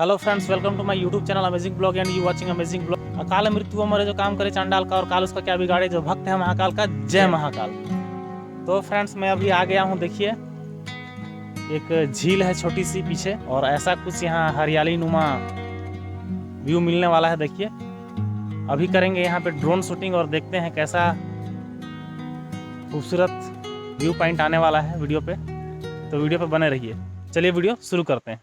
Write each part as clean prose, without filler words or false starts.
Hello friends, welcome to my YouTube channel amazing blog and you watching amazing blog. अकाल मृत्यु मरे जो काम करे चांडाल का और काल उसका क्या बिगाड़े, जो भक्त है महाकाल का, जय महाकाल। तो फ्रेंड्स, मैं अभी आ गया हूँ। देखिए, एक झील है छोटी सी पीछे, और ऐसा कुछ यहाँ हरियाली नुमा व्यू मिलने वाला है। देखिए, अभी करेंगे यहाँ पे ड्रोन शूटिंग और देखते हैं कैसा खूबसूरत व्यू पॉइंट आने वाला है वीडियो पे। तो वीडियो पे बने रहिए। चलिए वीडियो शुरू करते हैं।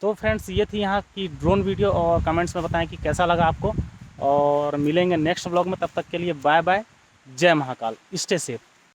तो फ्रेंड्स, ये थी यहाँ की ड्रोन वीडियो, और कमेंट्स में बताएं कि कैसा लगा आपको। और मिलेंगे नेक्स्ट व्लॉग में, तब तक के लिए बाय बाय। जय महाकाल। Stay safe.